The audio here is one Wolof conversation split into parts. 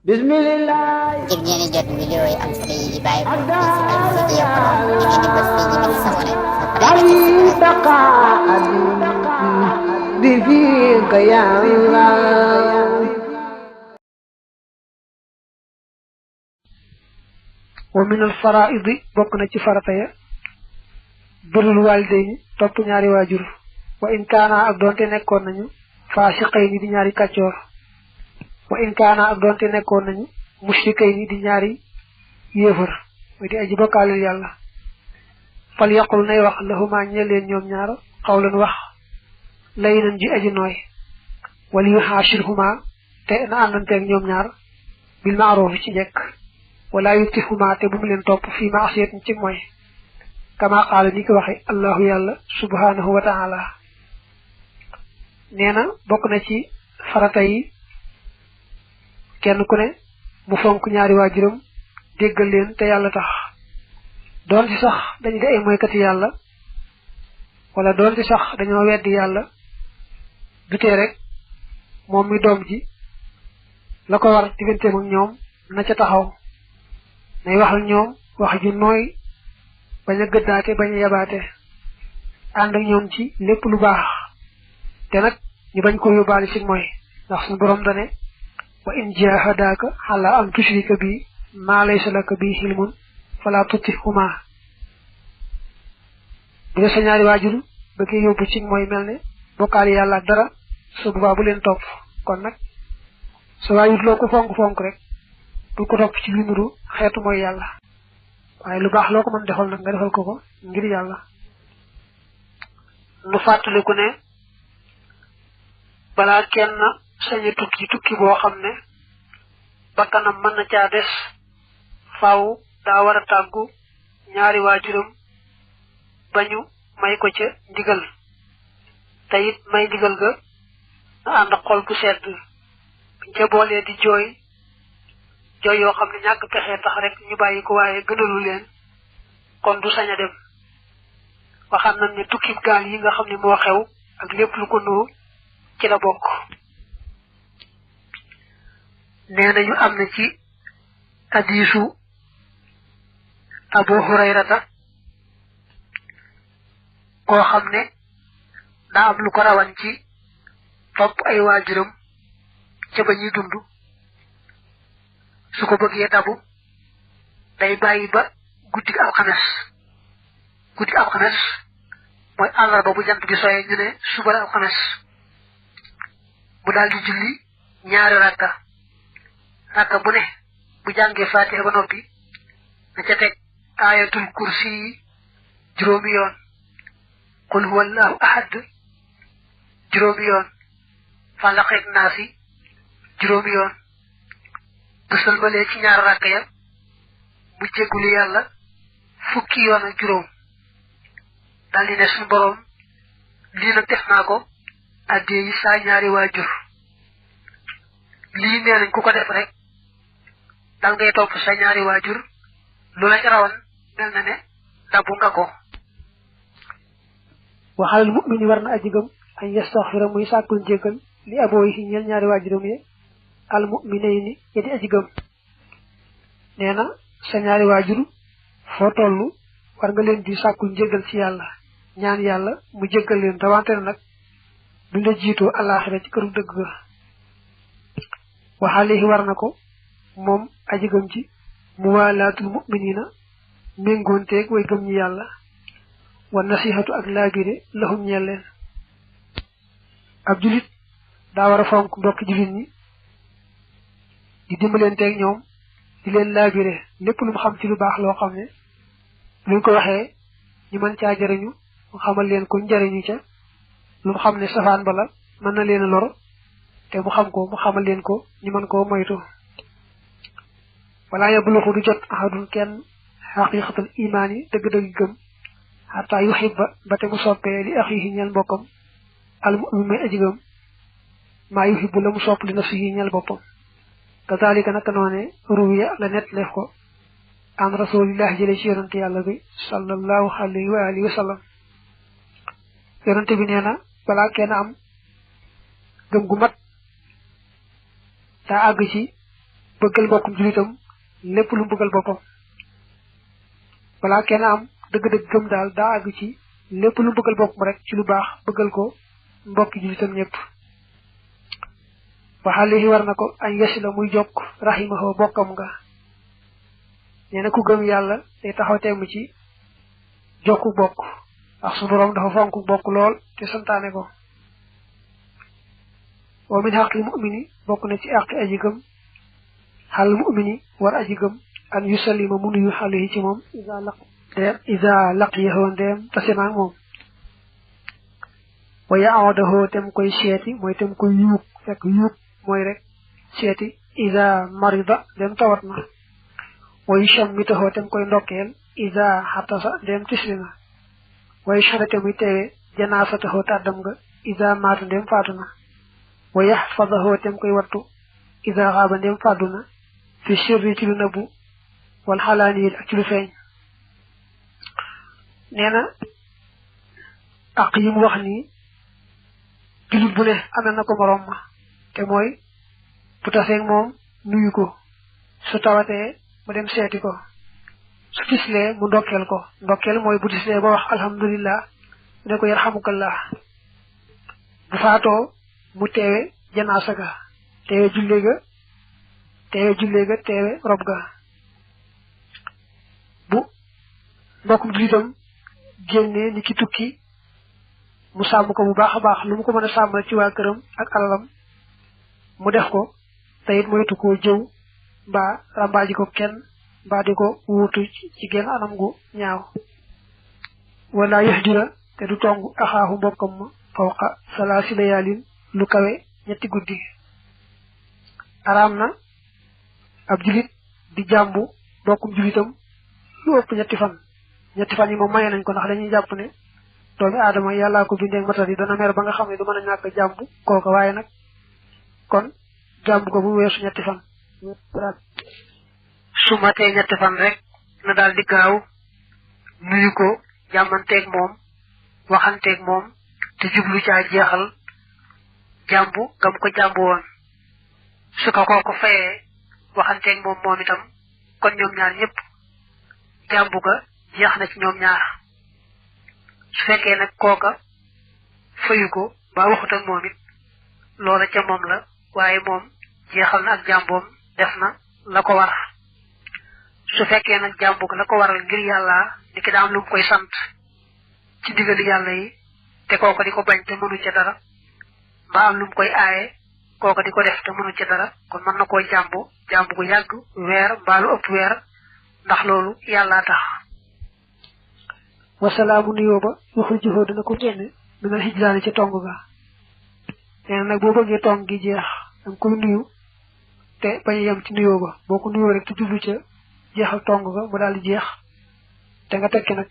Bismillah. ngir ngeen di jot vidéo yi am solo yi di bàyyi ko ci Al Mouridiyyah Pro da ngeen di bës fii ñu bind s'abonné ba pare بفيك يا الله ومن الفرائض بوكنا ci farata ya birrul walidayni top ñaari wajur wa in kana ak donte nekkon nañu fasiqayni di ñaari kacior wa in kana ak donte nekkon nañu mushrikayni di ñaari yéefar muy di aji bokkalel yalla fal yaqul nay wax lahuma ñeleen ñoom ñaar qawlan wax laynan ji aji noy wal yuhashirhuma te na andante ak ñoom ñaar bil ma'ruf ci jek wala yutifuma te bu mu len top fi ma'siyat ci moy kama qala ni ko waxe allah yalla subhanahu wa ta'ala neena bok na ci farata yi kenn ku ne mu fonk ñaari wajurum deggal len te yalla tax doon ci sax dañu di ay moy kat yalla wala doon ci sax dañu weddi yalla duté rek mom mi dom ji la ko war digënté ak ñoom na ca taxaw nay waxal ñoom wax ju noy baña gëddaate baña yabaate and ak ñoom ci lepp lu baax té nak ñu bañ ko yobali ci moy ndax suñu borom dané wa in jahadaka ala an tushrika bi ma laysa laka bi hilmun fala tutihuma bu sa ñaari wajuru bëgg yobbu ci moy melne bokal yalla dara su bu bu len top kon nak so wajur lo ko fonk rek bu ko top ci limudu xétu moy yalla waye lu bax loko mën defal nak nga defal ko ngir yalla mu fatali ku ne bala kenn sañu tukki bo xamne bakanam mën na ca dess faaw da wara taggu ñaari wajurum bañu may ko ca ndigal tayit may ndigal ga and xol bu sedd ci bolé di joy joy yo xamni ñak pexé tax rek ñu bayiko waye gënalu leen kon du saña dem waxam nañ ni tukki gaal yi nga xamni mo xew ak lepp lu ko no ci la bok neena ñu amna ci hadisu Abu Hurairata ko xamne da am lu ko rawan ci top ay wajurum ci bañuy dundu su ko bëggee dabu day bàyyi ba guddik alxames mooy àllarba bu jant bi soyee ñu ne suba la alxames mu daal di julli ñaari rakka bu ne bu jàngee fatiha ba noppi na ca teg ayatul kursi juróomi yoon qul huwallahu ahad juróomi yoon falaqeek naasi juróomi yoon bu sëlbalee ci ñaar rakk ya mu jéggulu yàlla fukki yoon ak juróom daldi ne suñu borom lii nag def naa ko addee yi saa ñaari waajur lii nee nañ ku ko def rek dal ngay topp sa ñaari waajur lu la ci rawan mel na ne dabbu nga ko waxal mu'min war na aji gëm ay yastaghfira muy sàkkul jéggal li abooyi ñeel ñaari waajuram yi al mu'minayni yedi aji gëm neena sa ñaari wajuru fo tollu war nga leen di sakku jéggal ci yalla ñaan yalla mu jéggal leen tawante nak bu la jitu alakhirah ci këru deug ga wa halihi war nako mom aji gëm ci muwalatul mu'minina mengonté ak way gëm ñi yalla wa nasihatu ak labire lahum ñeel leen ab julit da wara fonk mbokk julit ñi di dimbalante ak ñoom di leen laabiré lépp lu mu xam ci lu baax loo xam ne luñ ko waxee ñu mën caa jariñu mu xamal leen ko njariñu ca lu mu xam ne safaan bala mën na leen lor te mu xam ko mu xamal leen ko ñu mën koo moytu wala yabluxu du jot ahadun kenn xaqiqatul imaan yi dëgg-dëgg gëm xataa yuhibba ba te mu soppee li axihi ñeel mbokkam al mu'min may aji gëm maa yuhibbu la mu sopp li nafsihi ñeel boppam كذلك نكنوني روية لنت لفكو عن رسول الله جل شيرنتي الله بي صلى الله عليه وآله وسلم يرنتي بنينا بلا كان عم gëm gu mat ta ag ci bëggal mbokkum julitam lépp lu bëggal boppam balaa kenn am dëgg-dëgg gëm daal daa àgg ci lépp lu bëggal boppam rek ci lu baax bëggal ko mbokki julitam ñëpp waxaalihi war na ko añ yasila muy jokk rahimahu bokkam nga nee na ku gëm yàlla day taxaw temm ci jokku bokk ndax su borom dafa fonk bokk lool te santaane ko wa min xaqi mu'mini bokk na ci àqi aji gëm xal mu'mini war aji gëm an yusallima mu nuyu xalihi ci moom isa laqiyahu ndeem tasemaak moom wa yaawadahu tem koy seeti mooy tem koy yuug fekk yuug mooy rek seeti isa marida dem tawat na wa yushammitahu tem koy ndokkeel isa xatasa dem tislina wa yashhada muy teewe janaasatahu tàddam nga isa maata ndem faatu na wa yaxfadahu tem koy wattu isa xaaba ndem fàddu na fi sirri ci lu nëbbu wal xalaaniyil ak ci lu feeñ nee na ak yi mu wax nii julit bu ne amee na ko morom ma te mooy bu taseeg moom nuyu ko su tawatee mu dem seeti ko su tislee mu ndokkeel ko ndokkeel mooy bu tislee ba wax alhamdulillah mu ne ko yarhamukallah bu faatoo mu teewe janaasa ga teewe jullee ga teewe rob ga bu mbokkum julitam génnee ni ki tukki mu sàmm ko bu baax a baax lu mu ko mën a sàmmal ci waa këram ak alalam mu def ko te it moytu koo jëw mbaa rambaaji ko kenn mbaa di ko wuutu ci genn anam gu ñaaw wala yahdira te du tong axaahu mbokkam ma fawqa salaasi layaalin lu kawe ñetti guddi araam na ab julit di jàmbu mbokkum julitam lu ëpp ñetti fan yi moom maye nañ ko ndax dañuy jàpp ne doomi aadama yàllaa ko bindee matal yi dana mer ba nga xam ne du mën a ñàkk jàmbu kooka waaye nag kon jàmbu ko bu weesu ñetti fan su matee ñetti fan rek na daal di gaaw nuyu ko jàmmanteeg moom waxanteeg moom te jublu caa jeexal jàmbu gam ko jàmbu woon su ko kooko fayee waxanteeg moom itam kon ñoom ñaar ñëpp jàmbu ga jeex na ci ñoom ñaar su fekkee nag kooka fayu ko ba waxut ak moom it loola ca moom la waaye moom jeexal na ak jàmboom def na la ko war su fekkee nag jàmbu la ko waral ngir yàlla ni ki daam lu mu koy sant ci digali yàlla yi te kooka di ko bañ te mënu ca dara mbaa am lu mu koy aaye kooka di ko def te mënu ca dara kon mën na koo jàmbu gu yàgg weer mbaa lu ëpp weer ndax loolu yàllaa tax wasalaamu nuyoo ba waxul jëfoo dana ko génne minal hijraani ca tong ga nee na nag boo bëggee tong gi jeex danga koy nuyu te bañ a yem ci nuyoo ba boo ko nuyoo rek te jublu ca jeexal tong ga mu daal di jeex te nga tekki nag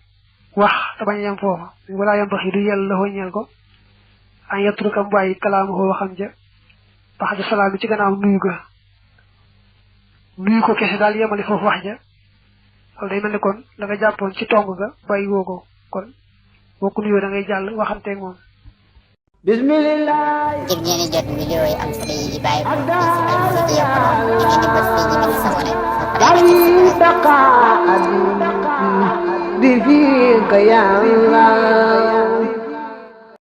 wax te bañ a yem foofa walaa yem bax yi du yell la ñeel ko an yatrukam bàyyi kalaamu waxam ja bax ja salaam bi ci gannaaw nuyu ko kese daal yemale foofu wax ja loolu day mel ni kon da nga jàppoon ci tong ga bàyyi woo ko kon boo ko nuyoo da ngay jàll waxanteeg moom bismillah ngir ngeen di jot vidéo yi am solo yi bàyyi ko ci Al Vision Pro da ngeen di bës fii ñu sabone bi fika ya Allah